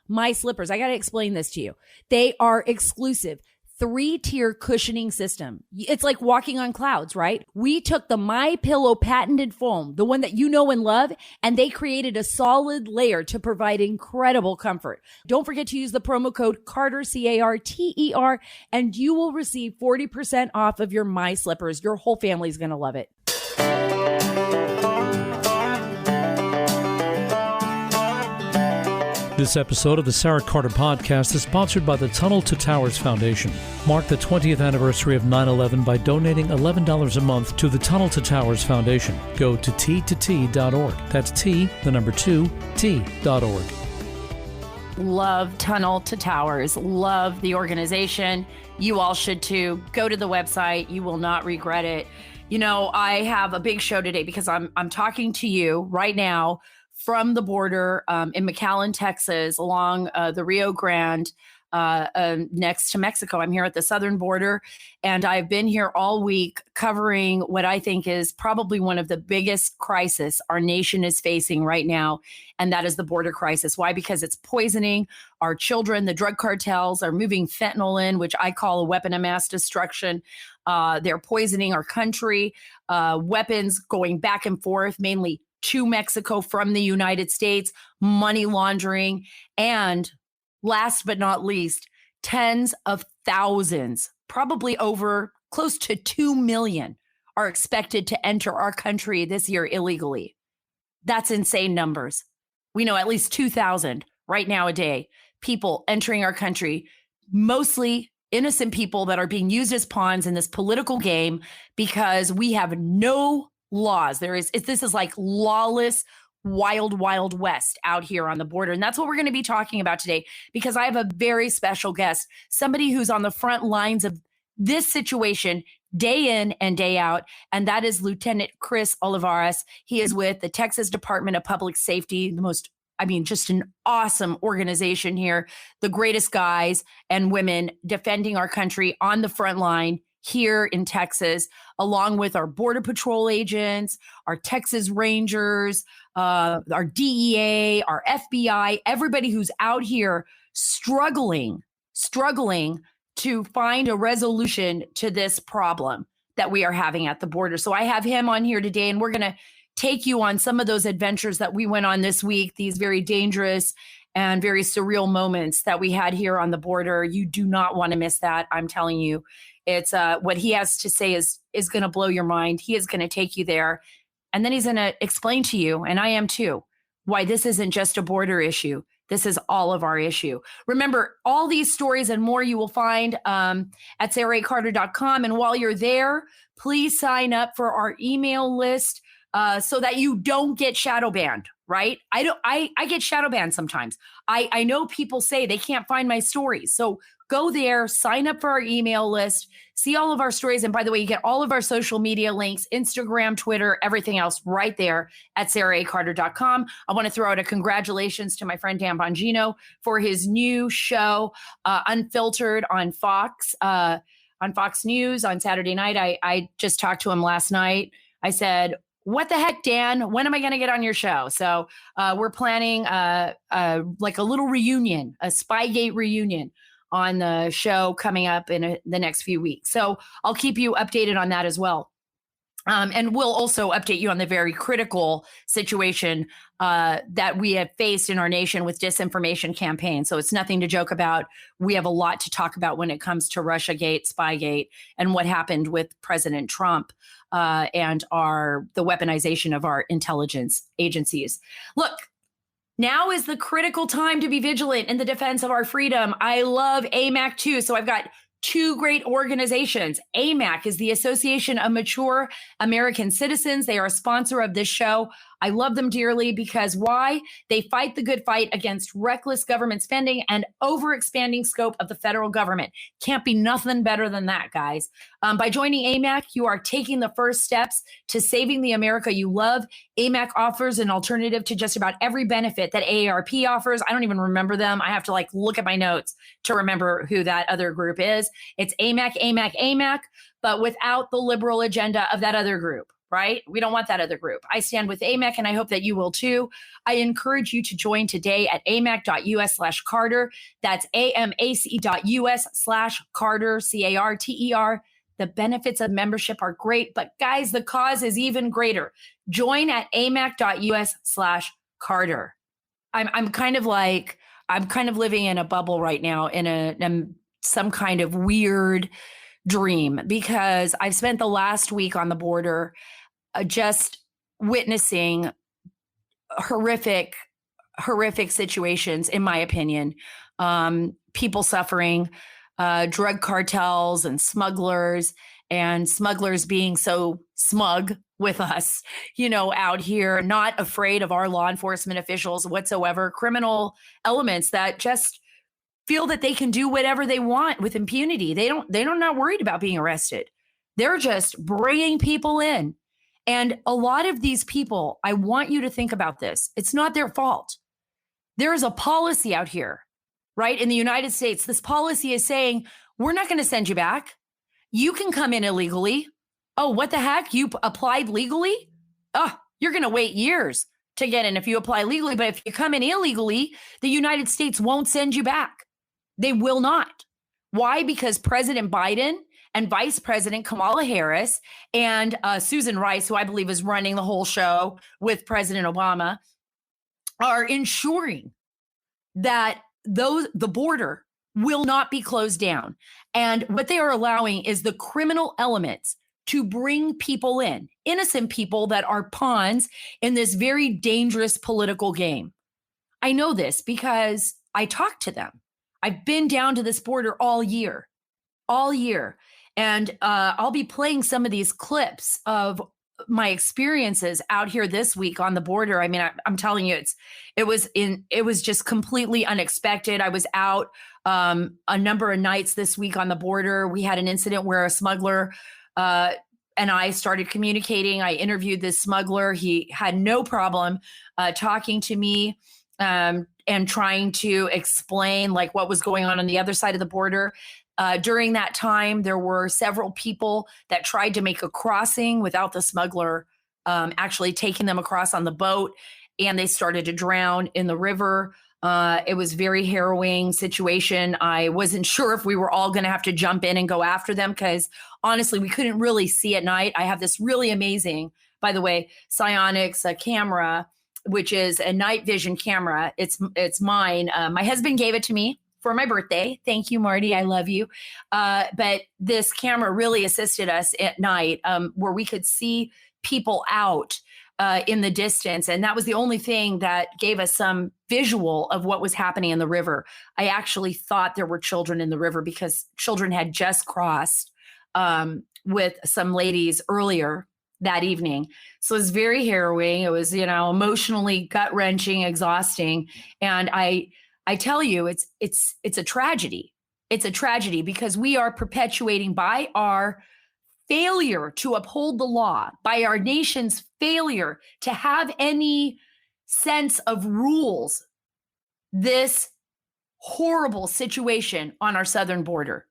My Slippers. I got to explain this to you. They are exclusive. 3-tier cushioning system. It's like walking on clouds, right? We took the My Pillow patented foam, the one that you know and love, and they created a solid layer to provide incredible comfort. Don't forget to use the promo code Carter, CARTER, and you will receive 40% off of your My Slippers. Your whole family's going to love it. This episode of the Sara Carter Podcast is sponsored by the Tunnel to Towers Foundation. Mark the 20th anniversary of 9/11 by donating $11 a month to the Tunnel to Towers Foundation. Go to T2T.org. That's T, the number 2, T.org. Love Tunnel to Towers. Love the organization. You all should too. Go to the website. You will not regret it. You know, I have a big show today because I'm talking to you right now from the border in McAllen, Texas, along the Rio Grande, next to Mexico. I'm here at the southern border, and I've been here all week covering what I think is probably one of the biggest crises our nation is facing right now, and that is the border crisis. Why? Because it's poisoning our children. The drug cartels are moving fentanyl in, which I call a weapon of mass destruction. They're poisoning our country, weapons going back and forth, mainly to Mexico from the United States, money laundering, and last but not least, tens of thousands, probably over close to 2 million, are expected to enter our country this year illegally. That's insane numbers. We know at least 2,000 right now a day, people entering our country, mostly innocent people that are being used as pawns in this political game because we have no laws. This is like lawless, wild, wild west out here on the border. And that's what we're going to be talking about today, because I have a very special guest, somebody who's on the front lines of this situation day in and day out. And that is Lieutenant Chris Olivarez. He is with the Texas Department of Public Safety, just an awesome organization here. The greatest guys and women defending our country on the front line here in Texas, along with our Border Patrol agents, our Texas Rangers, our DEA, our FBI, everybody who's out here struggling to find a resolution to this problem that we are having at the border. So I have him on here today, and we're going to take you on some of those adventures that we went on this week, these very dangerous and very surreal moments that we had here on the border. You do not want to miss that. I'm telling you. It's what he has to say is going to blow your mind. He is going to take you there. And then he's going to explain to you, and I am too, why this isn't just a border issue. This is all of our issue. Remember, all these stories and more you will find at SaraCarter.com. And while you're there, please sign up for our email list so that you don't get shadow banned, right? I get shadow banned sometimes. I know people say they can't find my stories. So go there, sign up for our email list, see all of our stories. And by the way, you get all of our social media links, Instagram, Twitter, everything else right there at SaraCarter.com. I want to throw out a congratulations to my friend Dan Bongino for his new show, Unfiltered, on Fox News on Saturday night. I just talked to him last night. I said, what the heck, Dan? When am I going to get on your show? So we're planning like a little reunion, a Spygate reunion on the show coming up in the next few weeks. So I'll keep you updated on that as well. And we'll also update you on the very critical situation that we have faced in our nation with disinformation campaigns. So it's nothing to joke about. We have a lot to talk about when it comes to Russiagate, Spygate, and what happened with President Trump and the weaponization of our intelligence agencies. Look, now is the critical time to be vigilant in the defense of our freedom. I love AMAC too. So I've got two great organizations. AMAC is the Association of Mature American Citizens. They are a sponsor of this show. I love them dearly because why? They fight the good fight against reckless government spending and overexpanding scope of the federal government. Can't be nothing better than that, guys. By joining AMAC, you are taking the first steps to saving the America you love. AMAC offers an alternative to just about every benefit that AARP offers. I don't even remember them. I have to look at my notes to remember who that other group is. It's AMAC, but without the liberal agenda of that other group. right? We don't want that other group. I stand with AMAC, and I hope that you will too. I encourage you to join today at amac.us/Carter. That's amac.us/Carter, CARTER. The benefits of membership are great, but guys, the cause is even greater. Join at amac.us/Carter. I'm kind of living in a bubble right now, in some kind of weird dream, because I've spent the last week on the border just witnessing horrific situations, in my opinion. People suffering, drug cartels and smugglers being so smug with us, out here, not afraid of our law enforcement officials whatsoever, criminal elements that just feel that they can do whatever they want with impunity. They're not worried about being arrested. They're just bringing people in. And a lot of these people, I want you to think about this. It's not their fault. There is a policy out here, right? In the United States, this policy is saying, we're not going to send you back. You can come in illegally. Oh, what the heck? You applied legally? Oh, you're going to wait years to get in if you apply legally. But if you come in illegally, the United States won't send you back. They will not. Why? Because President Biden and Vice President Kamala Harris and Susan Rice, who I believe is running the whole show with President Obama, are ensuring that the border will not be closed down. And what they are allowing is the criminal elements to bring people in, innocent people that are pawns in this very dangerous political game. I know this because I talk to them. I've been down to this border all year. And I'll be playing some of these clips of my experiences out here this week on the border. I mean, I'm telling you, it was just completely unexpected. I was out a number of nights this week on the border. We had an incident where a smuggler and I started communicating. I interviewed this smuggler. He had no problem talking to me and trying to explain like what was going on the other side of the border. During that time, there were several people that tried to make a crossing without the smuggler actually taking them across on the boat, and they started to drown in the river. It was a very harrowing situation. I wasn't sure if we were all going to have to jump in and go after them because honestly, we couldn't really see at night. I have this really amazing, by the way, Psionics camera, which is a night vision camera. It's mine. My husband gave it to me for my birthday. Thank you, Marty. I love you. But this camera really assisted us at night where we could see people out in the distance. And that was the only thing that gave us some visual of what was happening in the river. I actually thought there were children in the river because children had just crossed with some ladies earlier that evening. So it was very harrowing. It was, emotionally gut-wrenching, exhausting. And I tell you, it's a tragedy. It's a tragedy because we are perpetuating by our failure to uphold the law, by our nation's failure to have any sense of rules, this horrible situation on our southern border.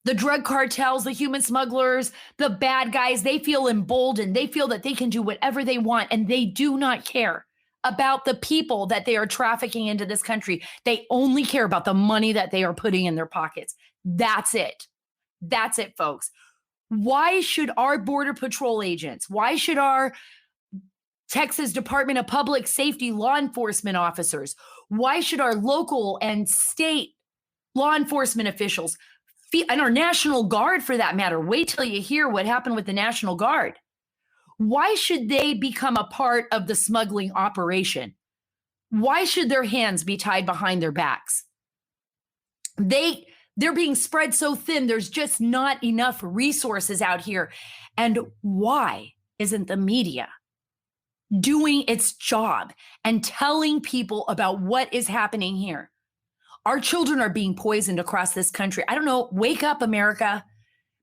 The drug cartels, the human smugglers, the bad guys, they feel emboldened. They feel that they can do whatever they want, and they do not care about the people that they are trafficking into this country. They only care about the money that they are putting in their pockets. That's it. That's it, folks. Why should our Border Patrol agents, why should our Texas Department of Public Safety law enforcement officers, why should our local and state law enforcement officials, and our National Guard for that matter, wait till you hear what happened with the National Guard. Why should they become a part of the smuggling operation? Why should their hands be tied behind their backs? They're being spread so thin, there's just not enough resources out here. And why isn't the media doing its job and telling people about what is happening here? Our children are being poisoned across this country. I don't know, wake up, America,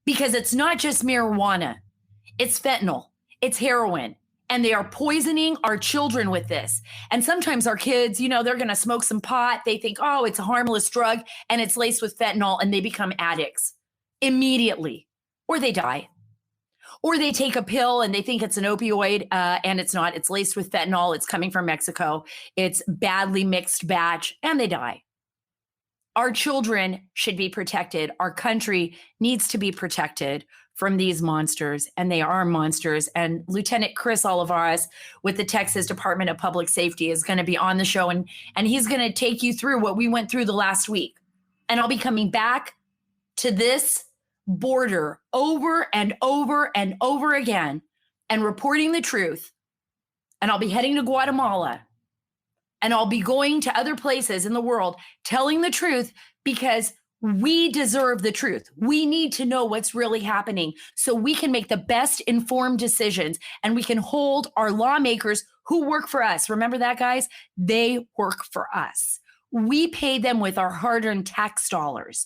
because it's not just marijuana. It's fentanyl, it's heroin, and they are poisoning our children with this. And sometimes our kids, they're going to smoke some pot. They think, oh, it's a harmless drug, and it's laced with fentanyl, and they become addicts immediately, or they die. or they take a pill and they think it's an opioid, and it's not. It's laced with fentanyl. It's coming from Mexico. It's badly mixed batch, and they die. Our children should be protected. Our country needs to be protected from these monsters, and they are monsters. And Lieutenant Chris Olivarez with the Texas Department of Public Safety is going to be on the show, and he's going to take you through what we went through the last week. And I'll be coming back to this border over and over and over again and reporting the truth. And I'll be heading to Guatemala, and I'll be going to other places in the world telling the truth, because we deserve the truth. We need to know what's really happening so we can make the best informed decisions, and we can hold our lawmakers who work for us. Remember that, guys? They work for us. We pay them with our hard-earned tax dollars.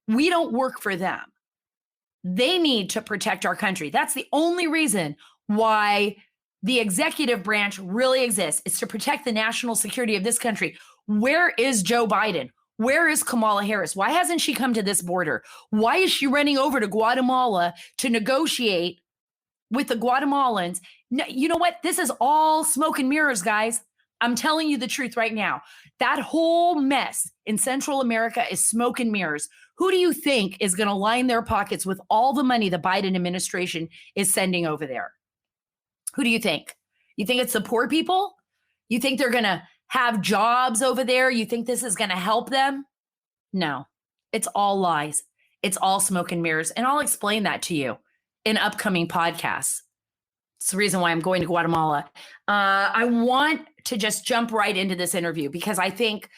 We don't work for them. They need to protect our country. That's the only reason why the executive branch really exists. It's to protect the national security of this country. Where is Joe Biden? Where is Kamala Harris? Why hasn't she come to this border? Why is she running over to Guatemala to negotiate with the Guatemalans? You know what? This is all smoke and mirrors, guys. I'm telling you the truth right now. That whole mess in Central America is smoke and mirrors. Who do you think is going to line their pockets with all the money the Biden administration is sending over there? Who do you think? You think it's the poor people? You think they're going to have jobs over there? You think this is going to help them? No, it's all lies. It's all smoke and mirrors. And I'll explain that to you in upcoming podcasts. It's the reason why I'm going to Guatemala. I want to just jump right into this interview, because I think,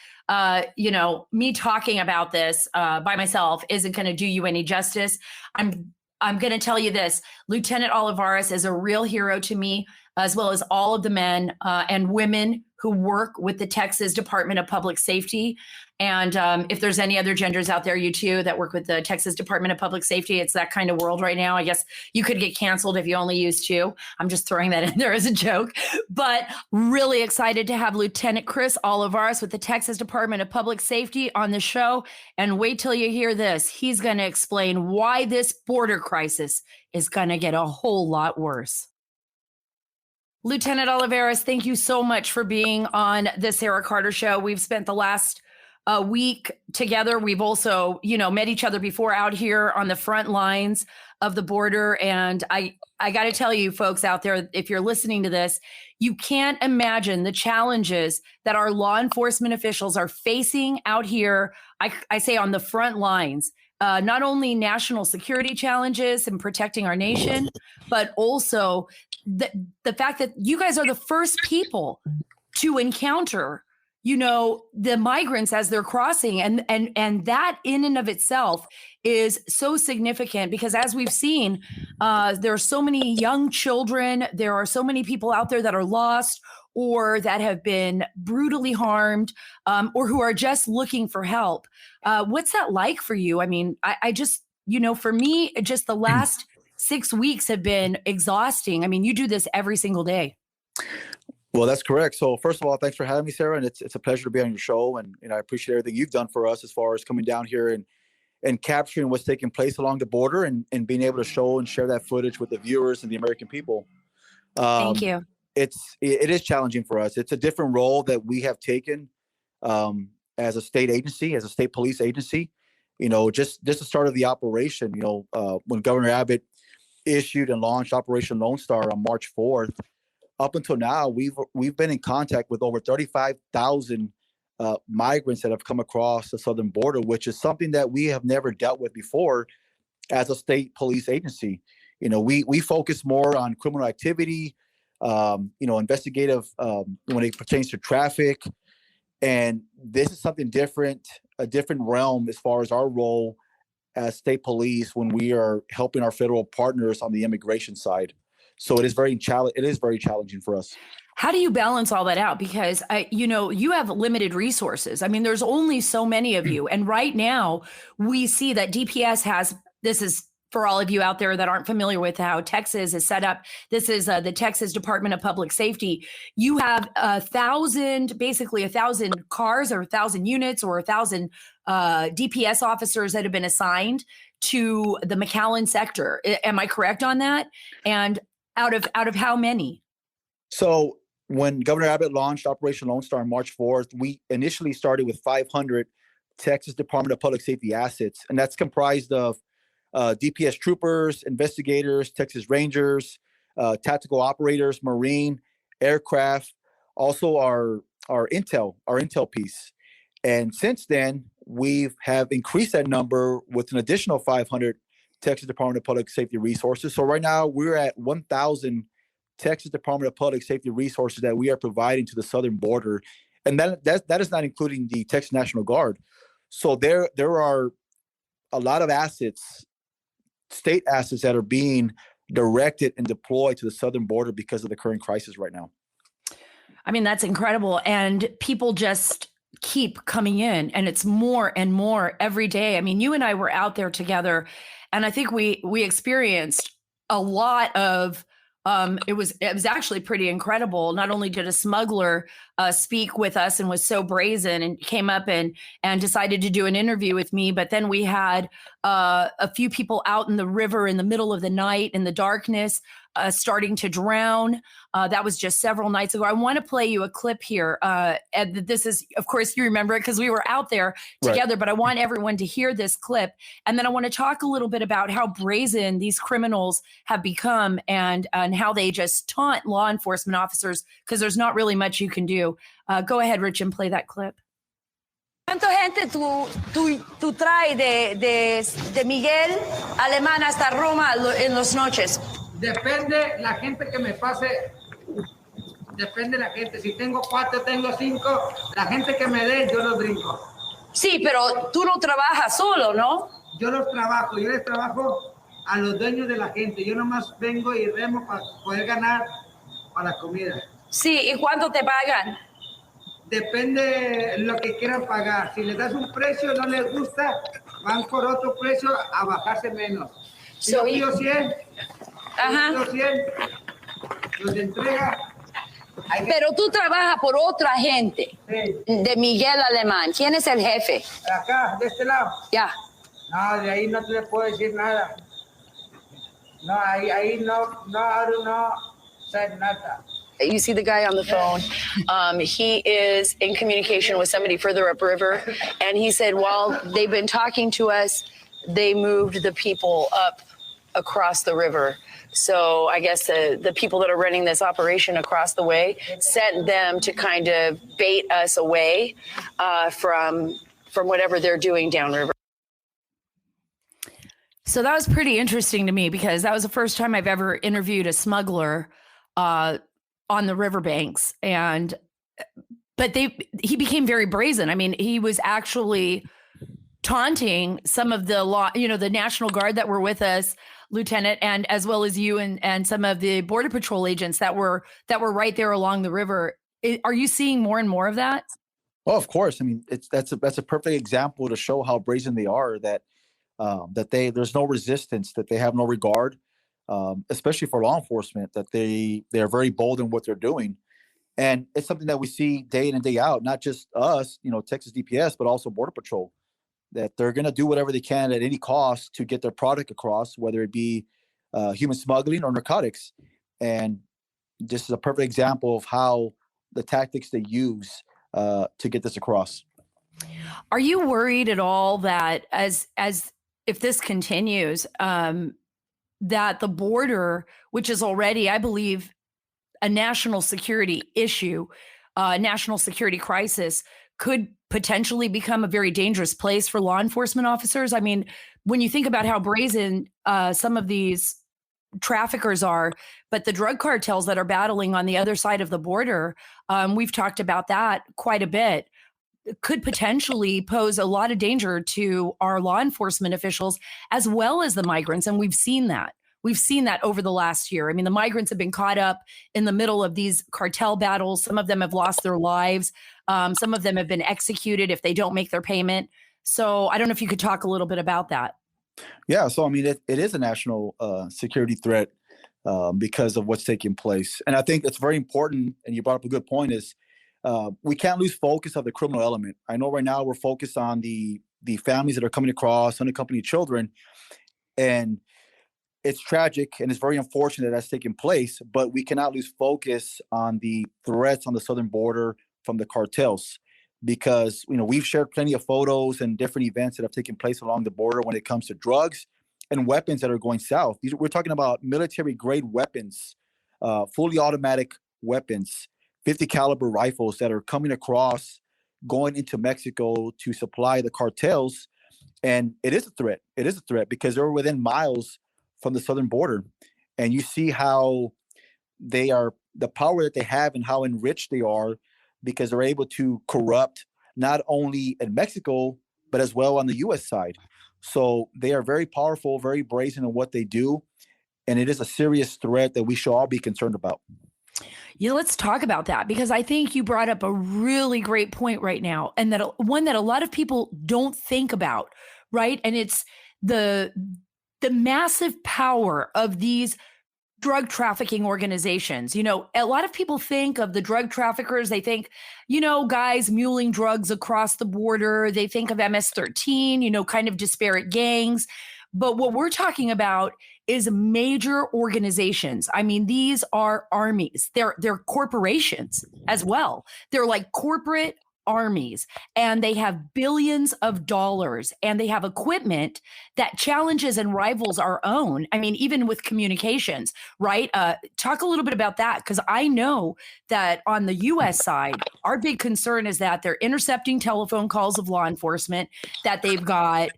me talking about this by myself isn't going to do you any justice. I'm going to tell you this. Lieutenant Olivarez is a real hero to me, as well as all of the men and women who work with the Texas Department of Public Safety. And if there's any other genders out there, you too, that work with the Texas Department of Public Safety, it's that kind of world right now. I guess you could get canceled if you only use two. I'm just throwing that in there as a joke. But really excited to have Lieutenant Chris Olivarez with the Texas Department of Public Safety on the show. And wait till you hear this. He's going to explain why this border crisis is going to get a whole lot worse. Lieutenant Olivarez, thank you so much for being on the Sara Carter Show. We've spent the last week together. We've also, met each other before out here on the front lines of the border. And I got to tell you folks out there, if you're listening to this, you can't imagine the challenges that our law enforcement officials are facing out here. I say on the front lines. Not only national security challenges and protecting our nation, but also the fact that you guys are the first people to encounter, the migrants as they're crossing. And that in and of itself is so significant, because as we've seen, there are so many young children. There are so many people out there that are lost or that have been brutally harmed, or who are just looking for help. What's that like for you? I mean, I just, for me, just the last 6 weeks have been exhausting. I mean, you do this every single day. Well, that's correct. So first of all, thanks for having me, Sara. And it's a pleasure to be on your show. And I appreciate everything you've done for us as far as coming down here and capturing what's taking place along the border and being able to show and share that footage with the viewers and the American people. Thank you. It is challenging for us. It's a different role that we have taken as a state agency, as a state police agency. Just the start of the operation, when Governor Abbott issued and launched Operation Lone Star on March 4th, up until now, we've been in contact with over 35,000 migrants that have come across the southern border, which is something that we have never dealt with before as a state police agency. We focus more on criminal activity, investigative when it pertains to traffic. And this is something different, a different realm as far as our role as state police when we are helping our federal partners on the immigration side. So it is very challenging for us. How do you balance all that out? Because, you have limited resources. I mean, there's only so many of you. And right now we see that DPS has, this is for all of you out there that aren't familiar with how Texas is set up, this is the Texas Department of Public Safety. You have basically 1,000 cars or 1,000 units or 1,000 DPS officers that have been assigned to the McAllen sector. Am I correct on that? And out of how many? So when Governor Abbott launched Operation Lone Star on March 4th, we initially started with 500 Texas Department of Public Safety assets, and that's comprised of DPS troopers, investigators, Texas Rangers, tactical operators, Marine, aircraft, also our intel piece. And since then, we have increased that number with an additional 500 Texas Department of Public Safety resources. So right now we're at 1,000 Texas Department of Public Safety resources that we are providing to the southern border, and that is not including the Texas National Guard. So there are a lot of assets, state assets, that are being directed and deployed to the southern border because of the current crisis right now. I mean, that's incredible. And people just keep coming in, and it's more and more every day. I mean, you and I were out there together, and I think we experienced a lot of it was actually pretty incredible. Not only did a smuggler speak with us and was so brazen and came up and decided to do an interview with me, but then we had a few people out in the river in the middle of the night in the darkness starting to drown. That was just several nights ago. I want to play you a clip here. And this is, of course, you remember it because we were out there together, right. But I want everyone to hear this clip. And then I want to talk a little bit about how brazen these criminals have become and how they just taunt law enforcement officers because there's not really much you can do. Go ahead, Rich, and play that clip. ¿Cuánta gente tú traes de Miguel Alemán hasta Roma en las noches? Depende la gente que me pase, depende la gente. Si tengo 4, tengo 5, la gente que me dé, yo los brinco. Sí, pero tú no trabajas solo, ¿no? Yo les trabajo a los dueños de la gente. Yo nomás vengo y remo para poder ganar para la comida. Sí, ¿y cuánto te pagan? Depende lo que quieran pagar. Si les das un precio, no les gusta, van por otro precio a bajarse menos. Si yo pido 100, ajá. 100, los entrega. Pero tú trabajas por otra gente. Sí. De Miguel Alemán. ¿Quién es el jefe? Acá, de este lado. Ya. No, de ahí no te le puedo decir nada. No, ahí no sé nada. You see the guy on the phone. He is in communication with somebody further upriver. And he said, while they've been talking to us, they moved the people up across the river. So I guess the people that are running this operation across the way sent them to kind of bait us away from whatever they're doing downriver. So that was pretty interesting to me because that was the first time I've ever interviewed a smuggler on the riverbanks. But he became very brazen. I mean, he was actually taunting some of the the National Guard that were with us, Lieutenant, and as well as you and some of the Border Patrol agents that were right there along the river. Are you seeing more and more of that? Well, of course. I mean, that's a perfect example to show how brazen they are. That there's no resistance, that they have no regard, especially for law enforcement. That they're very bold in what they're doing, and it's something that we see day in and day out. Not just us, Texas DPS, but also Border Patrol. That they're going to do whatever they can at any cost to get their product across, whether it be human smuggling or narcotics. And this is a perfect example of how the tactics they use to get this across. Are you worried at all that as if this continues, that the border, which is already, I believe, a national security issue, national security crisis, could potentially become a very dangerous place for law enforcement officers? I mean, when you think about how brazen some of these traffickers are, but the drug cartels that are battling on the other side of the border, we've talked about that quite a bit, could potentially pose a lot of danger to our law enforcement officials as well as the migrants. And we've seen that. We've seen that over the last year. I mean, the migrants have been caught up in the middle of these cartel battles. Some of them have lost their lives. Some of them have been executed if they don't make their payment. So I don't know if you could talk a little bit about that. Yeah, so I mean, it is a national security threat because of what's taking place, and I think it's very important. And you brought up a good point: is we can't lose focus of the criminal element. I know right now we're focused on the families that are coming across unaccompanied children, and it's tragic and it's very unfortunate that's taking place. But we cannot lose focus on the threats on the southern border from the cartels, because we've shared plenty of photos and different events that have taken place along the border when it comes to drugs and weapons that are going south. We're talking about military grade weapons, fully automatic weapons, 50 caliber rifles that are coming across, going into Mexico to supply the cartels. And it is a threat. It is a threat because they're within miles from the southern border. And you see how they are, the power that they have and how enriched they are, because they're able to corrupt not only in Mexico, but as well on the U.S. side. So they are very powerful, very brazen in what they do. And it is a serious threat that we should all be concerned about. Yeah, let's talk about that, because I think you brought up a really great point right now, and that one that a lot of people don't think about, right? And it's the massive power of these drug trafficking organizations. A lot of people think of the drug traffickers. They think, guys muling drugs across the border. They think of MS-13, kind of disparate gangs. But what we're talking about is major organizations. I mean, these are armies. They're corporations as well. They're like corporate armies, and they have billions of dollars, and they have equipment that challenges and rivals our own. I mean, even with communications, right? Talk a little bit about that, because I know that on the U.S. side, our big concern is that they're intercepting telephone calls of law enforcement, that they've got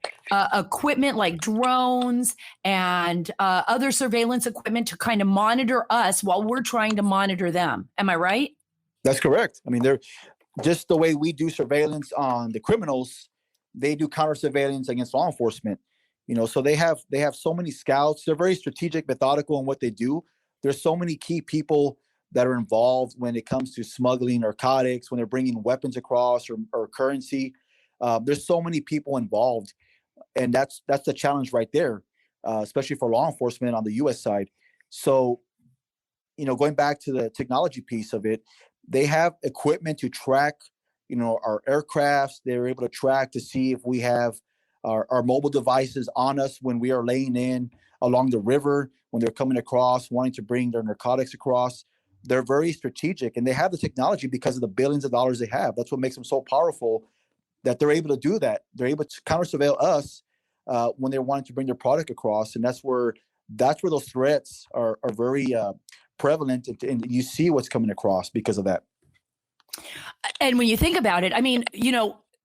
equipment like drones and other surveillance equipment to kind of monitor us while we're trying to monitor them. Am I right? That's correct. I mean, they're just the way we do surveillance on the criminals, they do counter surveillance against law enforcement. So they have so many scouts. They're very strategic, methodical in what they do. There's so many key people that are involved when it comes to smuggling narcotics, when they're bringing weapons across or currency. There's so many people involved, and that's the challenge right there, especially for law enforcement on the U.S. side. So, going back to the technology piece of it, they have equipment to track, our aircrafts. They're able to track to see if we have our mobile devices on us when we are laying in along the river, when they're coming across, wanting to bring their narcotics across. They're very strategic, and they have the technology because of the billions of dollars they have. That's what makes them so powerful, that they're able to do that. They're able to counter surveil us when they're wanting to bring their product across. And that's where those threats are very prevalent, and you see what's coming across because of that. And when you think about it, I mean,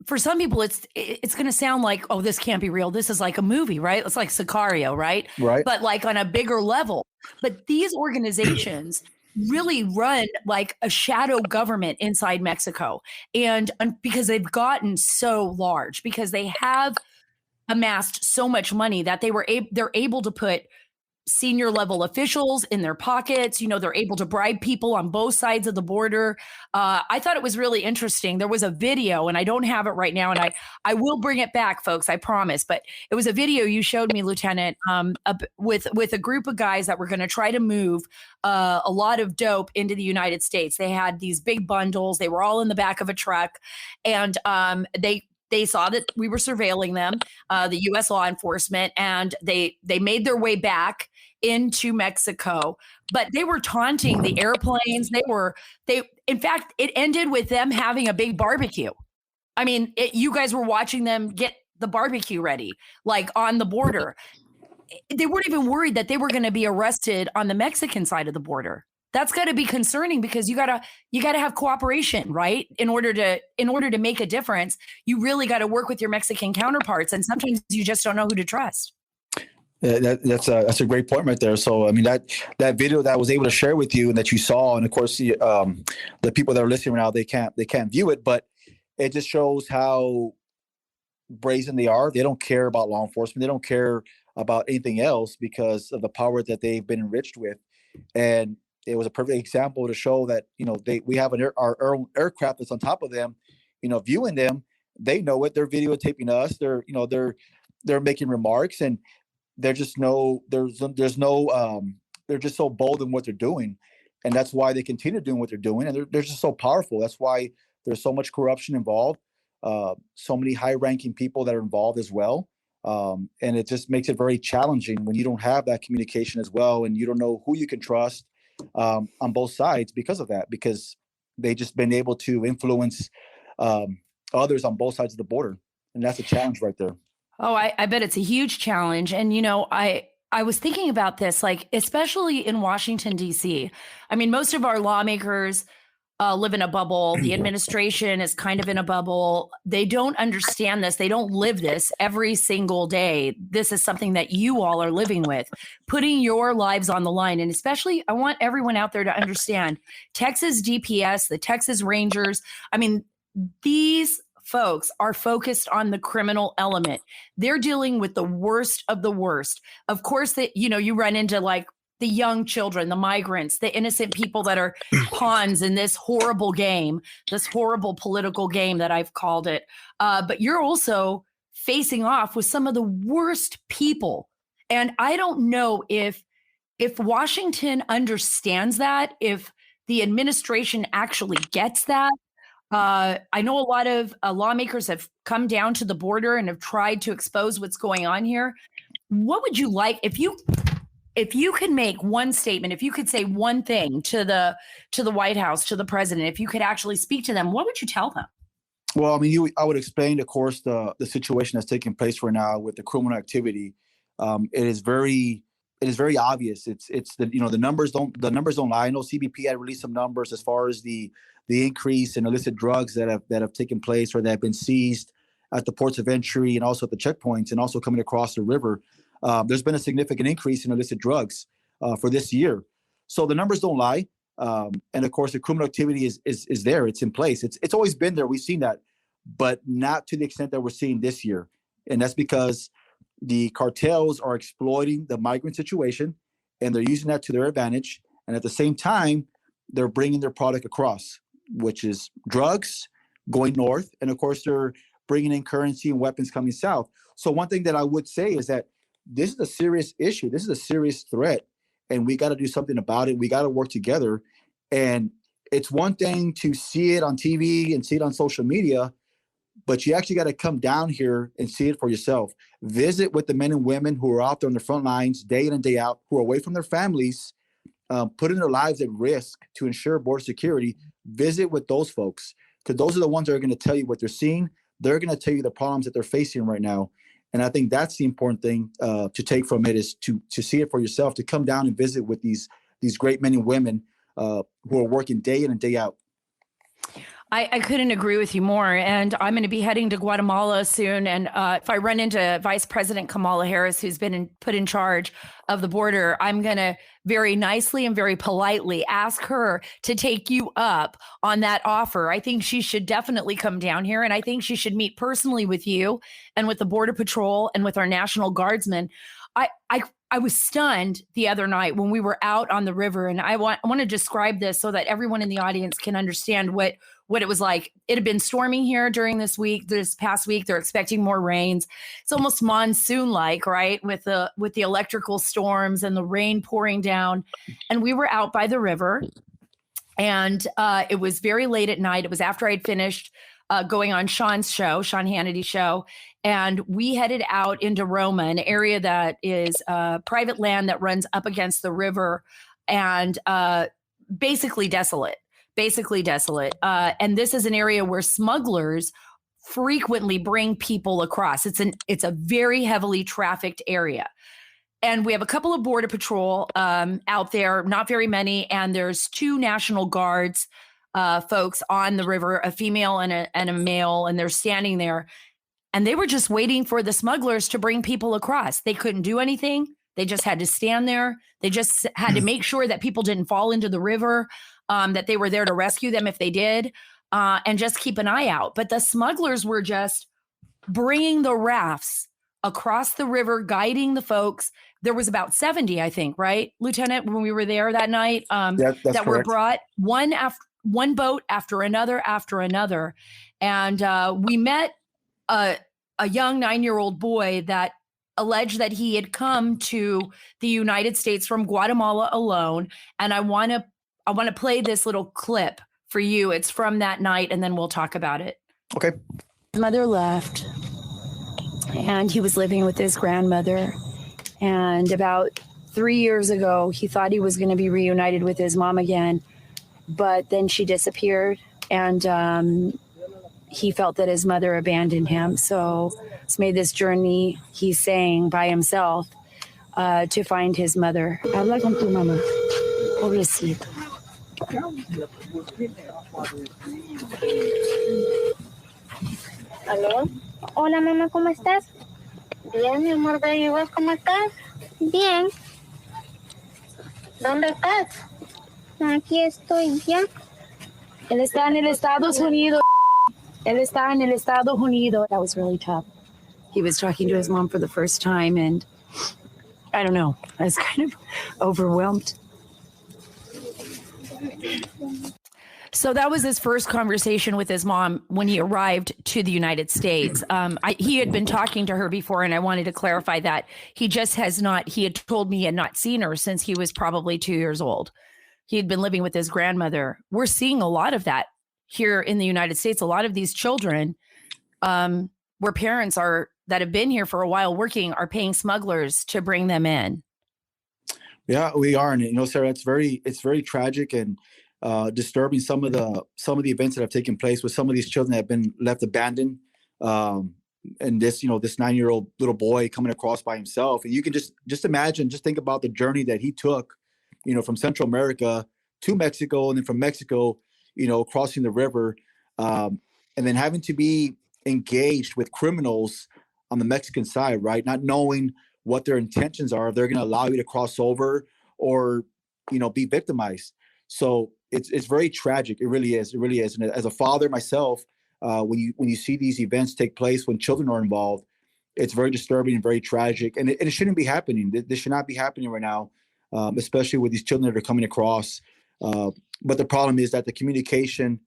for some people, it's going to sound like, oh, this can't be real. This is like a movie, right? It's like Sicario, right? Right. But like on a bigger level. But these organizations really run like a shadow government inside Mexico, and because they've gotten so large, because they have amassed so much money that they're able to put senior level officials in their pockets. They're able to bribe people on both sides of the border. I thought it was really interesting. There was a video, and I don't have it right now, and I will bring it back, folks, I promise. But it was a video you showed me, Lieutenant, with a group of guys that were going to try to move a lot of dope into the United States. They had these big bundles. They were all in the back of a truck, and they saw that we were surveilling them, the U.S. law enforcement, and they made their way back into Mexico. But they were taunting the airplanes. In fact, it ended with them having a big barbecue. I mean, you guys were watching them get the barbecue ready, like on the border. They weren't even worried that they were going to be arrested on the Mexican side of the border. That's got to be concerning, because you gotta have cooperation, right? In order to make a difference, you really got to work with your Mexican counterparts, and sometimes you just don't know who to trust. That's a great point right there. So I mean, that video that I was able to share with you and that you saw, and of course the people that are listening right now, they can't view it, but it just shows how brazen they are. They don't care about law enforcement. They don't care about anything else because of the power that they've been enriched with. And it was a perfect example to show that, we have our own aircraft that's on top of them, viewing them. They know it. They're videotaping us. They're they're making remarks, and there's just no, they're just so bold in what they're doing. And that's why they continue doing what they're doing. And they're just so powerful. That's why there's so much corruption involved, so many high ranking people that are involved as well. And it just makes it very challenging when you don't have that communication as well. And you don't know who you can trust on both sides because of that, because they just been able to influence others on both sides of the border. And that's a challenge right there. Oh, I bet it's a huge challenge. And, I was thinking about this, like, especially in Washington, D.C. I mean, most of our lawmakers live in a bubble. The administration is kind of in a bubble. They don't understand this. They don't live this every single day. This is something that you all are living with, putting your lives on the line. And especially, I want everyone out there to understand Texas DPS, the Texas Rangers. I mean, these folks are focused on the criminal element. They're dealing with the worst of the worst. Of course, that you run into like the young children, the migrants, the innocent people that are pawns in this horrible game, this horrible political game that I've called it. But you're also facing off with some of the worst people. And I don't know if Washington understands that, if the administration actually gets that. I know a lot of lawmakers have come down to the border and have tried to expose what's going on here. What would you like if you could make one statement, if you could say one thing to the White House, to the president, if you could actually speak to them, what would you tell them? Well, I mean, I would explain, of course, the situation that's taking place right now with the criminal activity. It is very obvious. It's the numbers don't lie. I know CBP had released some numbers as far as the increase in illicit drugs that have taken place or that have been seized at the ports of entry and also at the checkpoints and also coming across the river. There's been a significant increase in illicit drugs for this year. So the numbers don't lie. And of course, the criminal activity is there. It's in place. It's always been there. We've seen that, but not to the extent that we're seeing this year. And that's because the cartels are exploiting the migrant situation and they're using that to their advantage. And at the same time, they're bringing their product across, which is drugs going north. And of course, they're bringing in currency and weapons coming south. So one thing that I would say is that this is a serious issue. This is a serious threat, and we got to do something about it. We got to work together. And it's one thing to see it on TV and see it on social media, but you actually got to come down here and see it for yourself. Visit with the men and women who are out there on the front lines day in and day out, who are away from their families, putting their lives at risk to ensure border security. Visit with those folks, because those are the ones that are going to tell you what they're seeing. They're going to tell you the problems that they're facing right now. And I think that's the important thing to take from it, is to see it for yourself, to come down and visit with these great men and women who are working day in and day out. I couldn't agree with you more. And I'm going to be heading to Guatemala soon. And if I run into Vice President Kamala Harris, who's been put in charge of the border, I'm going to very nicely and very politely ask her to take you up on that offer. I think she should definitely come down here. And I think she should meet personally with you and with the Border Patrol and with our National Guardsmen. I was stunned the other night when we were out on the river, and I want to describe this so that everyone in the audience can understand what it was like. It had been storming here during this past week. They're expecting more rains. It's almost monsoon-like, right? With the electrical storms and the rain pouring down. And we were out by the river, and it was very late at night. It was after I'd finished going on Sean Hannity's show. And we headed out into Roma, an area that is private land that runs up against the river, and basically desolate. And this is an area where smugglers frequently bring people across. It's a very heavily trafficked area. And we have a couple of Border Patrol out there, not very many. And there's 2 National Guards folks on the river, a female and a male, and they're standing there. And they were just waiting for the smugglers to bring people across. They couldn't do anything. They just had to stand there. They just had to make sure that people didn't fall into the river, that they were there to rescue them if they did, and just keep an eye out. But the smugglers were just bringing the rafts across the river, guiding the folks. There was about 70, I think, right, Lieutenant, when we were there that night, that correct. Were brought one boat after another. And we met a young 9-year-old boy that alleged that he had come to the United States from Guatemala alone. And I want to play this little clip for you. It's from that night, and then we'll talk about it. Okay. His mother left, and he was living with his grandmother. And about 3 years ago, he thought he was going to be reunited with his mom again, but then she disappeared, and he felt that his mother abandoned him. So he's made this journey, he's saying, by himself to find his mother. Habla con tu mamá. Pobrecito. ¿Aló? Hola, mamá, ¿cómo estás? Bien, mi amor, ¿y vos cómo estás? Bien. ¿Dónde estás? Aquí estoy, ya. Él está en el Estados Unidos. Él está en el Estados Unidos. That was really tough. He was talking to his mom for the first time, and I don't know, I was kind of overwhelmed. So that was his first conversation with his mom when he arrived to the United States. He had been talking to her before, and I wanted to clarify that he just has not, he had told me he had not seen her since he was probably 2 years old. He had been living with his grandmother. We're seeing a lot of that here in the United States. A lot of these children where parents are that have been here for a while working are paying smugglers to bring them in. Yeah, we are. And, you know, Sarah, it's very tragic and disturbing some of the events that have taken place with some of these children that have been left abandoned. And this 9-year-old little boy coming across by himself. And you can just imagine, just think about the journey that he took, you know, from Central America to Mexico, and then from Mexico, you know, crossing the river, and then having to be engaged with criminals on the Mexican side, right? Not knowing what their intentions are, if they're going to allow you to cross over or, you know, be victimized. So it's very tragic. It really is. It really is. And as a father myself, when you see these events take place when children are involved, it's very disturbing and very tragic. And it shouldn't be happening. This should not be happening right now, especially with these children that are coming across. But the problem is that the communication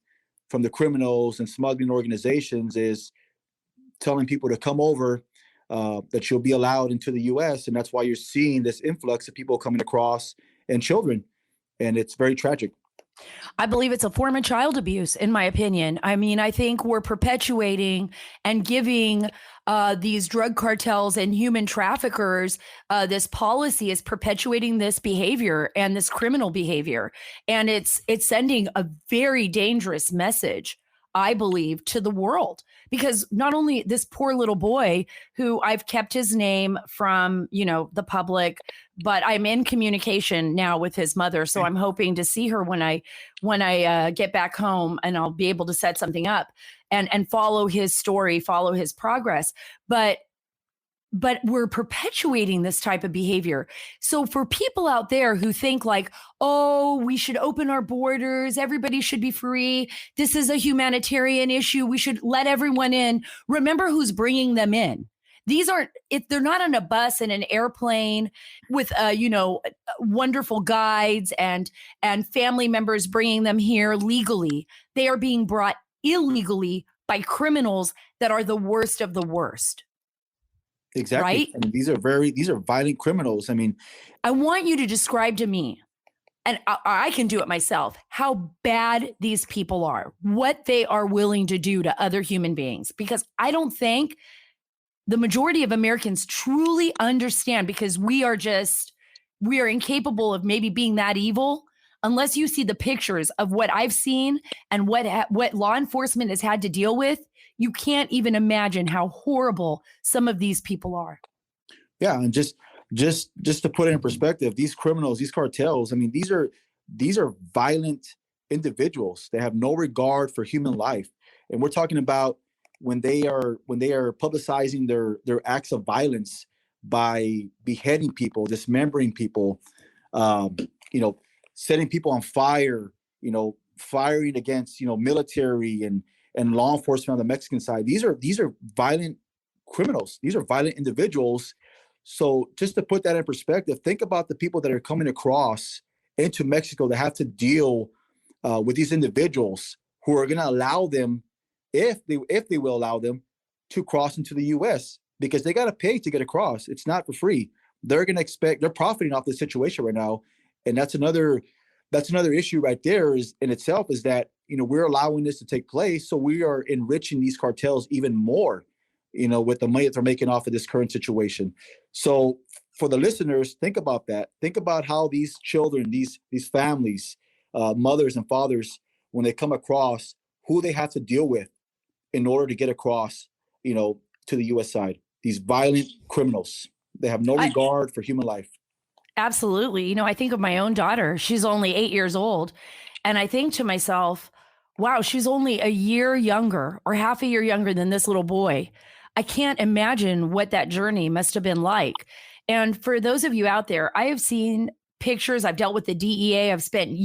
from the criminals and smuggling organizations is telling people to come over, that you'll be allowed into the U.S. And that's why you're seeing this influx of people coming across and children. And it's very tragic. I believe it's a form of child abuse, in my opinion. I mean, I think we're perpetuating and giving these drug cartels and human traffickers, this policy is perpetuating this behavior and this criminal behavior. And it's sending a very dangerous message, I believe, to the world. Because not only this poor little boy, who I've kept his name from, you know, the public, but I'm in communication now with his mother. So I'm hoping to see her when I get back home, and I'll be able to set something up and follow his story, follow his progress. But we're perpetuating this type of behavior. So for people out there who think like, oh, we should open our borders, everybody should be free, this is a humanitarian issue, we should let everyone in. Remember who's bringing them in. These aren't, they're not on a bus and an airplane with, wonderful guides and family members bringing them here legally. They are being brought illegally by criminals that are the worst of the worst. Exactly. Right? I mean, these are violent criminals. I mean, I want you to describe to me, and I can do it myself, how bad these people are, what they are willing to do to other human beings, because I don't think the majority of Americans truly understand, because we are incapable of maybe being that evil unless you see the pictures of what I've seen and what law enforcement has had to deal with. You can't even imagine how horrible some of these people are. Yeah, and just to put it in perspective, these criminals, these cartels, I mean, these are violent individuals. They have no regard for human life. And we're talking about when they are publicizing their acts of violence by beheading people, dismembering people, setting people on fire, firing against, military and law enforcement on the Mexican side. These are violent criminals. These are violent individuals. So just to put that in perspective, think about the people that are coming across into Mexico that have to deal with these individuals who are going to allow them, if they will allow them, to cross into the U.S. because they got to pay to get across. It's not for free. They're profiting off this situation right now. And that's another issue right there is in itself is that, we're allowing this to take place. So we are enriching these cartels even more, with the money that they're making off of this current situation. So for the listeners, think about that. Think about how these children, these families, mothers and fathers, when they come across, who they have to deal with in order to get across, to the U.S. side. These violent criminals. They have no regard for human life. Absolutely. I think of my own daughter. She's only 8 years old. And I think to myself, wow, she's only a year younger or half a year younger than this little boy. I can't imagine what that journey must have been like. And for those of you out there, I have seen pictures. I've dealt with the DEA. I've spent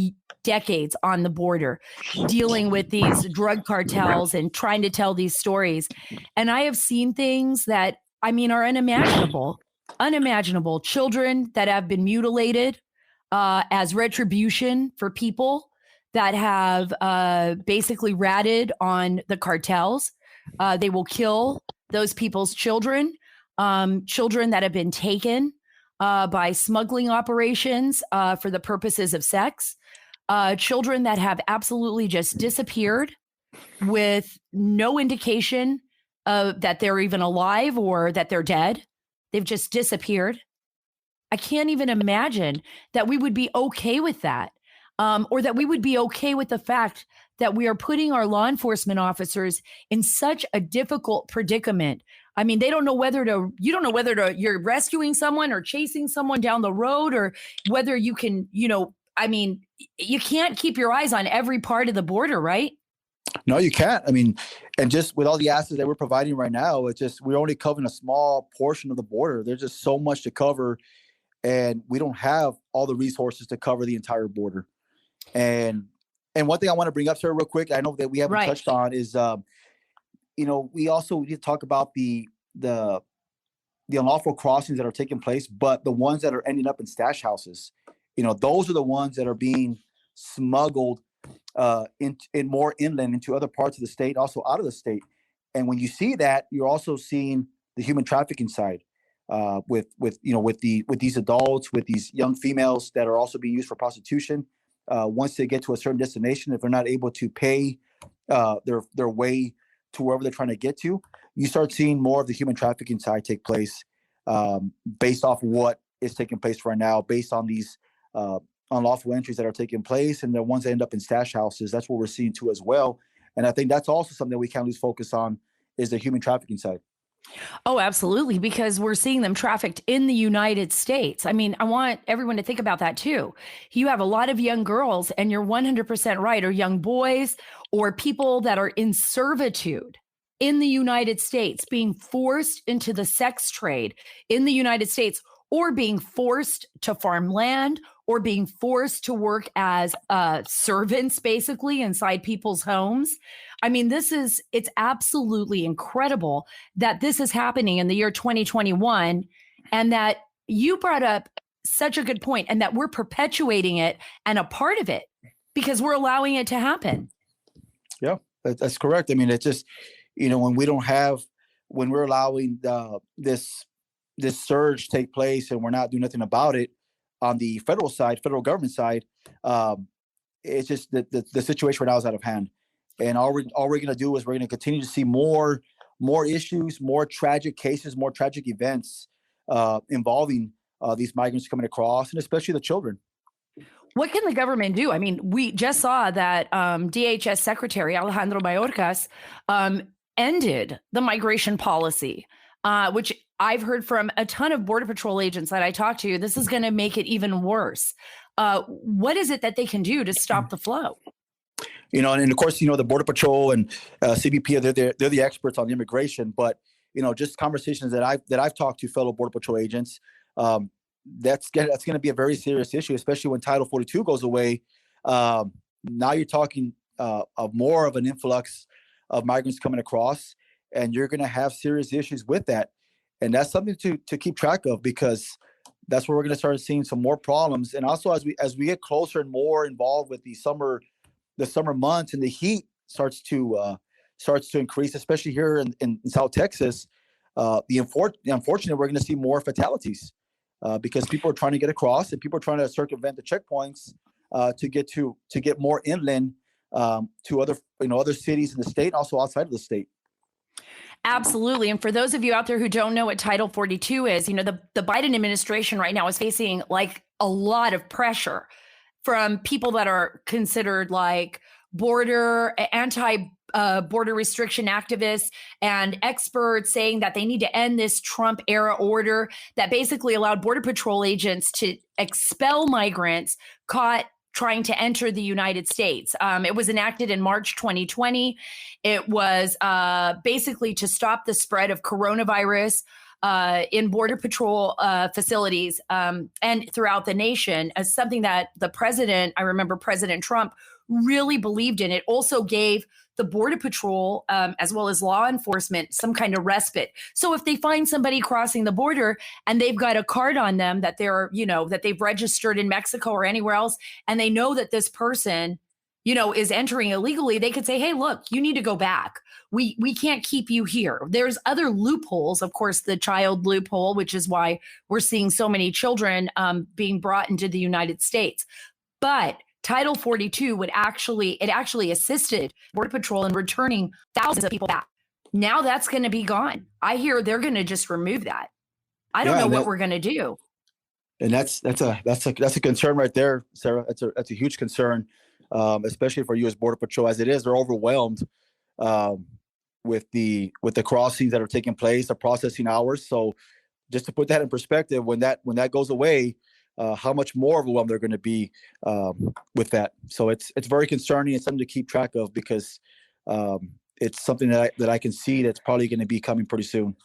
decades on the border dealing with these drug cartels and trying to tell these stories. And I have seen things that, are unimaginable. Unimaginable. Children that have been mutilated as retribution for people that have basically ratted on the cartels. They will kill those people's children, children that have been taken by smuggling operations for the purposes of sex, children that have absolutely just disappeared with no indication that they're even alive or that they're dead. They've just disappeared. I can't even imagine that we would be okay with that, or that we would be okay with the fact that we are putting our law enforcement officers in such a difficult predicament. They don't know you're rescuing someone or chasing someone down the road, or whether you can, you can't keep your eyes on every part of the border, right? No, you can't. And just with all the assets that we're providing right now, we're only covering a small portion of the border. There's just so much to cover, and we don't have all the resources to cover the entire border. And one thing I want to bring up, Sarah, real quick, I know that we haven't touched on is, we also need to talk about the unlawful crossings that are taking place, but the ones that are ending up in stash houses, those are the ones that are being smuggled in more inland into other parts of the state, also out of the state. And when you see that, you're also seeing the human trafficking side with these adults, with these young females that are also being used for prostitution. Once they get to a certain destination, if they're not able to pay their way to wherever they're trying to get to, you start seeing more of the human trafficking side take place based off what is taking place right now, based on these unlawful entries that are taking place, and the ones that end up in stash houses. That's what we're seeing too as well. And I think that's also something that we can't lose focus on is the human trafficking side. Oh, absolutely. Because we're seeing them trafficked in the United States. I want everyone to think about that too. You have a lot of young girls, and you're 100% right, or young boys, or people that are in servitude in the United States, being forced into the sex trade in the United States, or being forced to farm land, or being forced to work as servants, basically, inside people's homes. It's absolutely incredible that this is happening in the year 2021, and that you brought up such a good point, and that we're perpetuating it and a part of it because we're allowing it to happen. Yeah, that's correct. It's just, when we're allowing this surge take place and we're not doing nothing about it on the federal government side, it's just the situation right now is out of hand. And all we're going to do is we're going to continue to see more issues, more tragic cases, more tragic events involving these migrants coming across, and especially the children. What can the government do? We just saw that DHS Secretary Alejandro Mayorkas ended the migration policy, which I've heard from a ton of Border Patrol agents that I talked to. This is going to make it even worse. What is it that they can do to stop the flow? And of course, the Border Patrol and CBP, they're the experts on the immigration. But just conversations that I've talked to fellow Border Patrol agents, that's going to be a very serious issue, especially when Title 42 goes away. Now you're talking of more of an influx of migrants coming across, and you're going to have serious issues with that. And that's something to keep track of, because that's where we're going to start seeing some more problems. And also as we get closer and more involved with the summer months, and the heat starts to starts to increase, especially here in South Texas, unfortunately, we're going to see more fatalities because people are trying to get across and people are trying to circumvent the checkpoints to get more inland to other cities in the state, also outside of the state. Absolutely. And for those of you out there who don't know what Title 42 is, the Biden administration right now is facing like a lot of pressure from people that are considered like anti-border restriction activists and experts saying that they need to end this Trump era order that basically allowed Border Patrol agents to expel migrants caught trying to enter the United States. It was enacted in March 2020. It was basically to stop the spread of coronavirus in Border Patrol facilities and throughout the nation, as something that I remember President Trump really believed in. It also gave the Border Patrol, as well as law enforcement, some kind of respite. So if they find somebody crossing the border and they've got a card on them that that they've registered in Mexico or anywhere else, and they know that this person, is entering illegally, they could say, hey, look, you need to go back. We can't keep you here. There's other loopholes, of course, the child loophole, which is why we're seeing so many children being brought into the United States. But Title 42 actually assisted Border Patrol in returning thousands of people back. Now that's going to be gone. I hear they're going to just remove that. I don't know what we're going to do. And that's a concern right there, Sarah. That's a huge concern, especially for U.S. Border Patrol. As it is, they're overwhelmed with the crossings that are taking place, the processing hours. So just to put that in perspective, when that goes away, how much more overwhelmed they're going to be with that. So it's very concerning. It's something to keep track of because it's something that I can see that's probably going to be coming pretty soon.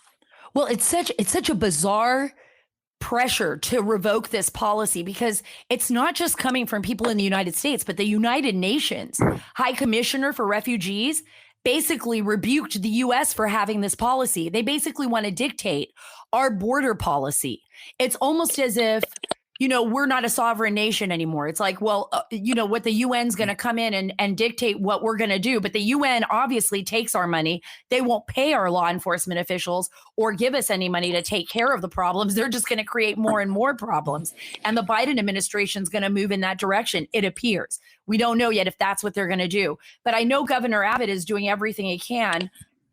Well, it's such a bizarre pressure to revoke this policy because it's not just coming from people in the United States, but the United Nations High Commissioner for Refugees basically rebuked the U.S. for having this policy. They basically want to dictate our border policy. It's almost as if we're not a sovereign nation anymore. It's like, well, what the UN's going to come in and dictate what we're going to do. But the UN obviously takes our money. They won't pay our law enforcement officials or give us any money to take care of the problems. They're just going to create more and more problems. And the Biden administration is going to move in that direction, it appears. We don't know yet if that's what they're going to do. But I know Governor Abbott is doing everything he can.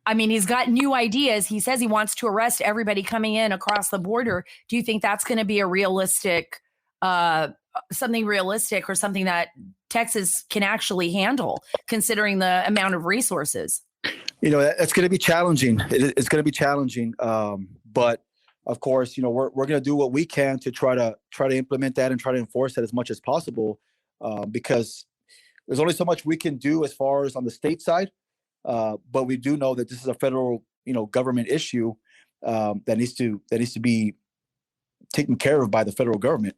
I mean, he's got new ideas. He says he wants to arrest everybody coming in across the border. Do you think that's going to be a realistic, something realistic or something that Texas can actually handle, considering the amount of resources? That's going to be challenging. It's going to be challenging. But of course, we're going to do what we can to try to implement that and try to enforce that as much as possible, because there's only so much we can do as far as on the state side. But we do know that this is a federal, government issue that needs to be taken care of by the federal government,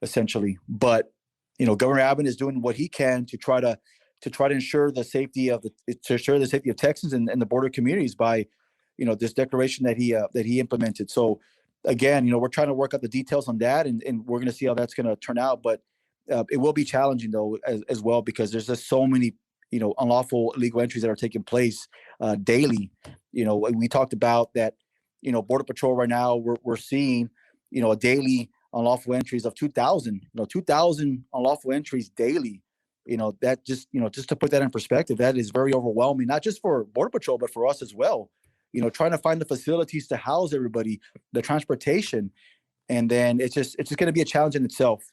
essentially. But Governor Abbott is doing what he can to try to ensure the safety of Texans and the border communities by, this declaration that he implemented. So again, we're trying to work out the details on that, and we're going to see how that's going to turn out. But it will be challenging though as well, because there's just so many unlawful illegal entries that are taking place daily. We talked about that. Border Patrol right now we're seeing a daily unlawful entries of 2,000. 2,000 unlawful entries daily. That just to put that in perspective, that is very overwhelming, not just for Border Patrol but for us as well. Trying to find the facilities to house everybody, the transportation, and then it's just going to be a challenge in itself.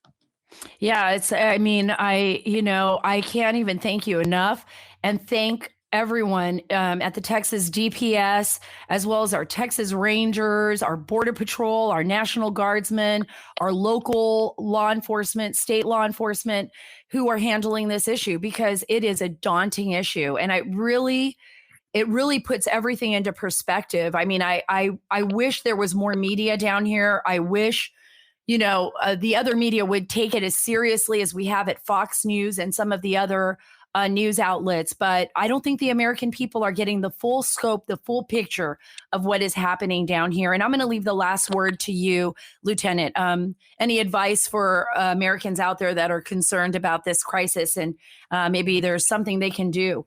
Yeah, I can't even thank you enough, and thank everyone at the Texas DPS, as well as our Texas Rangers, our Border Patrol, our National Guardsmen, our local law enforcement, state law enforcement, who are handling this issue, because it is a daunting issue. And it really puts everything into perspective. I mean, I wish there was more media down here. I wish the other media would take it as seriously as we have at Fox News and some of the other news outlets. But I don't think the American people are getting the full scope, the full picture of what is happening down here. And I'm going to leave the last word to you, Lieutenant. Any advice for Americans out there that are concerned about this crisis, and maybe there's something they can do?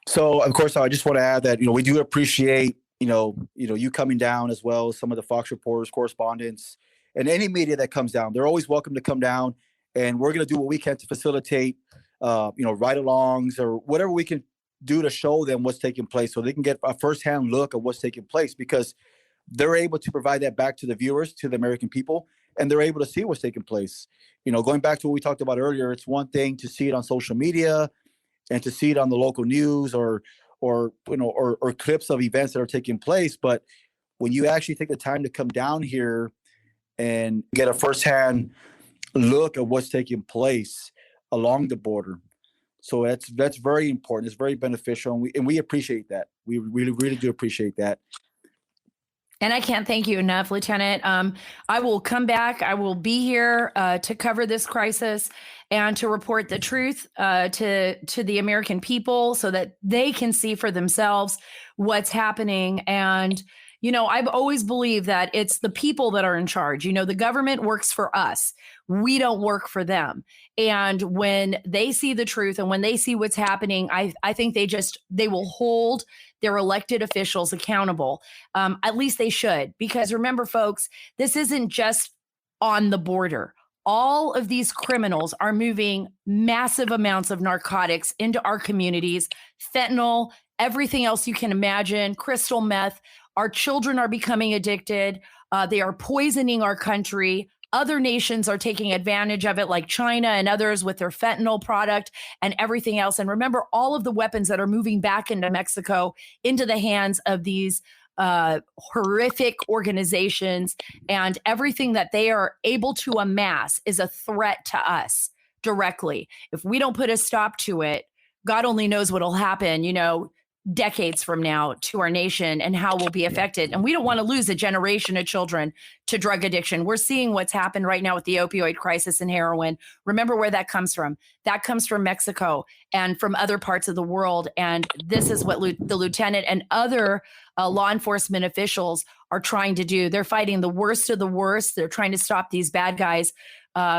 So, of course, I just want to add that, we do appreciate, you coming down, as well as some of the Fox reporters, correspondents, and any media that comes down. They're always welcome to come down, and we're going to do what we can to facilitate, ride-alongs or whatever we can do to show them what's taking place, so they can get a firsthand look at what's taking place, because they're able to provide that back to the viewers, to the American people, and they're able to see what's taking place. Going back to what we talked about earlier, it's one thing to see it on social media and to see it on the local news or clips of events that are taking place. But when you actually take the time to come down here and get a firsthand look at what's taking place along the border, so that's very important. It's very beneficial, and we appreciate that. We really, really do appreciate that. And I can't thank you enough, Lieutenant. I will come back. I will be here to cover this crisis and to report the truth to the American people, so that they can see for themselves what's happening. And, I've always believed that it's the people that are in charge. The government works for us. We don't work for them. And when they see the truth and when they see what's happening, I think they will hold their elected officials accountable. At least they should, because remember, folks, this isn't just on the border. All of these criminals are moving massive amounts of narcotics into our communities, fentanyl, everything else you can imagine, crystal meth. Our children are becoming addicted. They are poisoning our country. Other nations are taking advantage of it, like China and others with their fentanyl product and everything else. And remember, all of the weapons that are moving back into Mexico, into the hands of these horrific organizations, and everything that they are able to amass is a threat to us directly. If we don't put a stop to it, God only knows what'll happen, decades from now to our nation and how we'll be affected. And we don't want to lose a generation of children to drug addiction. We're seeing what's happened right now with the opioid crisis and heroin. Remember where that comes from. That comes from Mexico and from other parts of the world. And this is what the lieutenant and other law enforcement officials are trying to do. They're fighting the worst of the worst. They're trying to stop these bad guys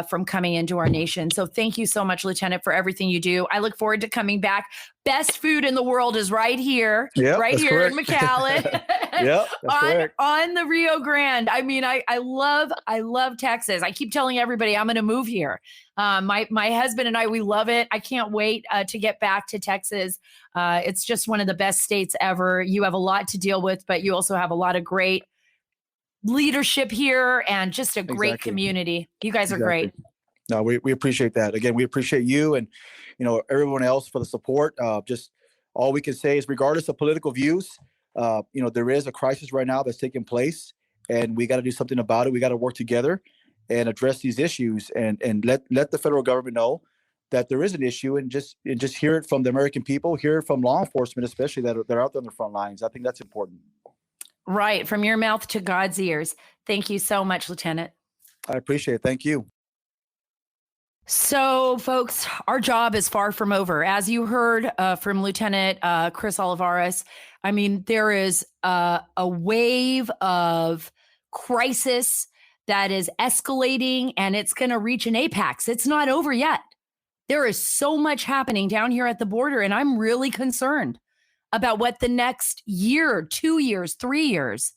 from coming into our nation. So thank you so much, Lieutenant, for everything you do. I look forward to coming back. Best food in the world is right here, right here in McAllen. Yep, that's correct. On the Rio Grande. I mean, I love Texas. I keep telling everybody I'm going to move here. My husband and I, we love it. I can't wait to get back to Texas. It's just one of the best states ever. You have a lot to deal with, but you also have a lot of great leadership here and just a great community. You guys are great. No, we appreciate that. Again, we appreciate you and, everyone else for the support. Just all we can say is, regardless of political views, there is a crisis right now that's taking place, and we got to do something about it. We got to work together and address these issues, and let the federal government know that there is an issue, and just hear it from the American people, hear it from law enforcement, especially that are out there on the front lines. I think that's important. Right. From your mouth to God's ears. Thank you so much, Lieutenant. I appreciate it. Thank you. So, folks, our job is far from over. As you heard from Lieutenant Chris Olivarez, I mean, there is a wave of crisis that is escalating, and it's going to reach an apex. It's not over yet. There is so much happening down here at the border, and I'm really concerned about what the next year, 2 years, 3 years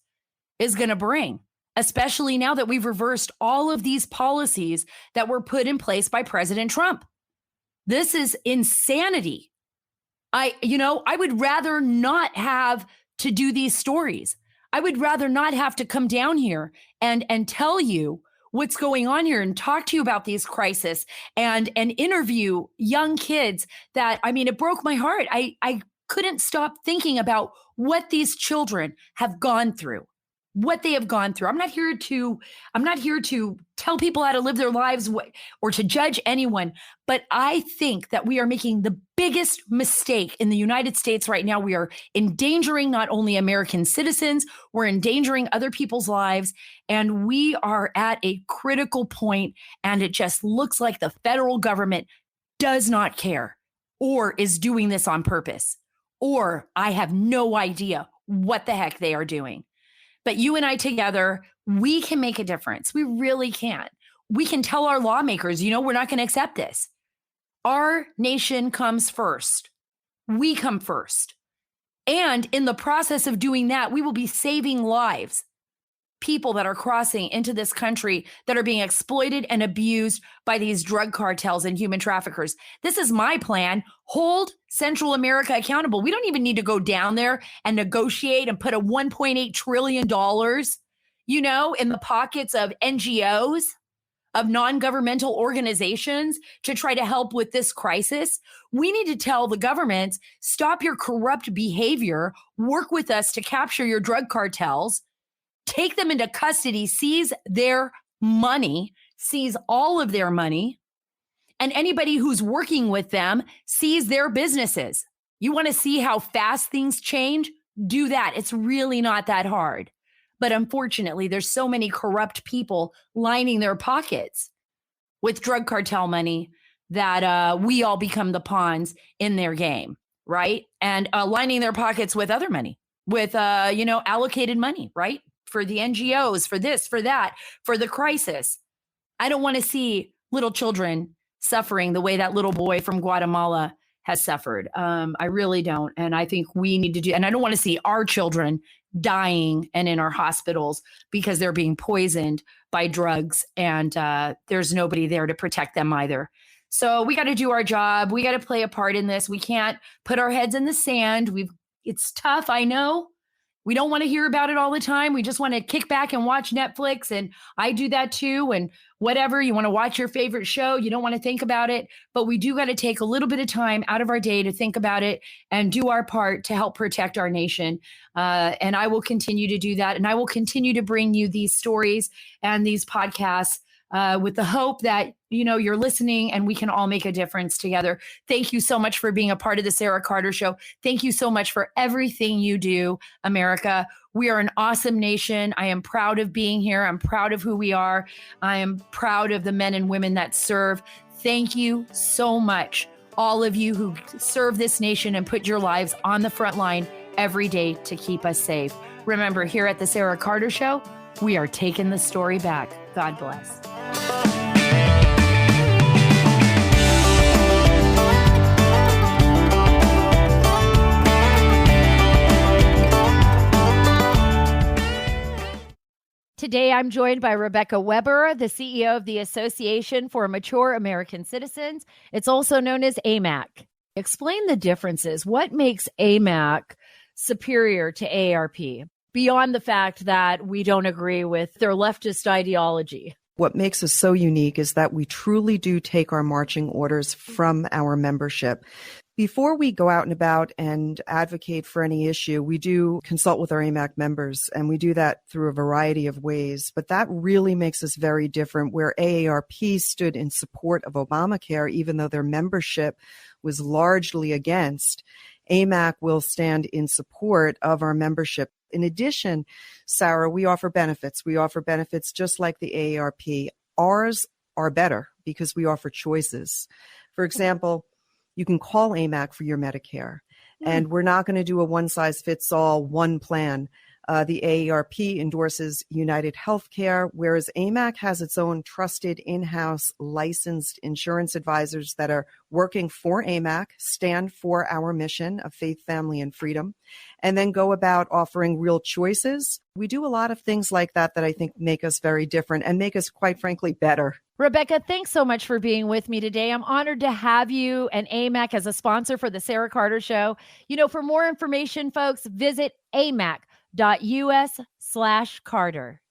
is going to bring, especially now that we've reversed all of these policies that were put in place by President Trump. This is insanity. I would rather not have to do these stories. I would rather not have to come down here and tell you what's going on here and talk to you about these crises and interview young kids that, I mean, it broke my heart. I couldn't stop thinking about what these children have gone through, what they have gone through. I'm not here to tell people how to live their lives or to judge anyone, but I think that we are making the biggest mistake in the United States right now. We are endangering not only American citizens, we're endangering other people's lives, and we are at a critical point, and it just looks like the federal government does not care or is doing this on purpose. Or I have no idea what the heck they are doing. But you and I together, we can make a difference. We really can. We can tell our lawmakers, we're not going to accept this. Our nation comes first. we come first. And in the process of doing that, we will be saving lives. People that are crossing into this country that are being exploited and abused by these drug cartels and human traffickers. This is my plan. Hold Central America accountable. We don't even need to go down there and negotiate and put a $1.8 trillion, in the pockets of NGOs, of non-governmental organizations to try to help with this crisis. We need to tell the governments, stop your corrupt behavior, work with us to capture your drug cartels, take them into custody, seize their money, seize all of their money, and anybody who's working with them, seize their businesses. You want to see how fast things change? Do that. It's really not that hard. But unfortunately, there's so many corrupt people lining their pockets with drug cartel money that we all become the pawns in their game, right? And lining their pockets with other money, with, allocated money, right? For the NGOs, for this, for that, for the crisis. I don't want to see little children suffering the way that little boy from Guatemala has suffered. I really don't. And I think we need to and I don't want to see our children dying and in our hospitals because they're being poisoned by drugs and there's nobody there to protect them either. So we got to do our job. We got to play a part in this. We can't put our heads in the sand. It's tough. I know. We don't want to hear about it all the time. We just want to kick back and watch Netflix. And I do that too. And whatever, you want to watch your favorite show, you don't want to think about it. But we do got to take a little bit of time out of our day to think about it and do our part to help protect our nation. And I will continue to do that. And I will continue to bring you these stories and these podcasts with the hope that, you're listening and we can all make a difference together. Thank you so much for being a part of the Sara Carter Show. Thank you so much for everything you do, America. We are an awesome nation. I am proud of being here. I'm proud of who we are. I am proud of the men and women that serve. Thank you so much, all of you who serve this nation and put your lives on the front line every day to keep us safe. Remember, here at the Sara Carter Show, we are taking the story back. God bless. Today, I'm joined by Rebecca Weber, the CEO of the Association for Mature American Citizens. It's also known as AMAC. Explain the differences. What makes AMAC superior to AARP beyond the fact that we don't agree with their leftist ideology? What makes us so unique is that we truly do take our marching orders from our membership. Before we go out and about and advocate for any issue, we do consult with our AMAC members, and we do that through a variety of ways. But that really makes us very different, where AARP stood in support of Obamacare, even though their membership was largely against. AMAC will stand in support of our membership. In addition, Sara, we offer benefits. We offer benefits just like the AARP. Ours are better because we offer choices. For example, you can call AMAC for your Medicare, and we're not going to do a one-size-fits-all one plan. The AARP endorses United Healthcare, whereas AMAC has its own trusted in-house licensed insurance advisors that are working for AMAC, stand for our mission of faith, family, and freedom, and then go about offering real choices. We do a lot of things like that that I think make us very different and make us, quite frankly, better. Rebecca, thanks so much for being with me today. I'm honored to have you and AMAC as a sponsor for the Sara Carter Show. For more information, folks, visit amac.us/Carter.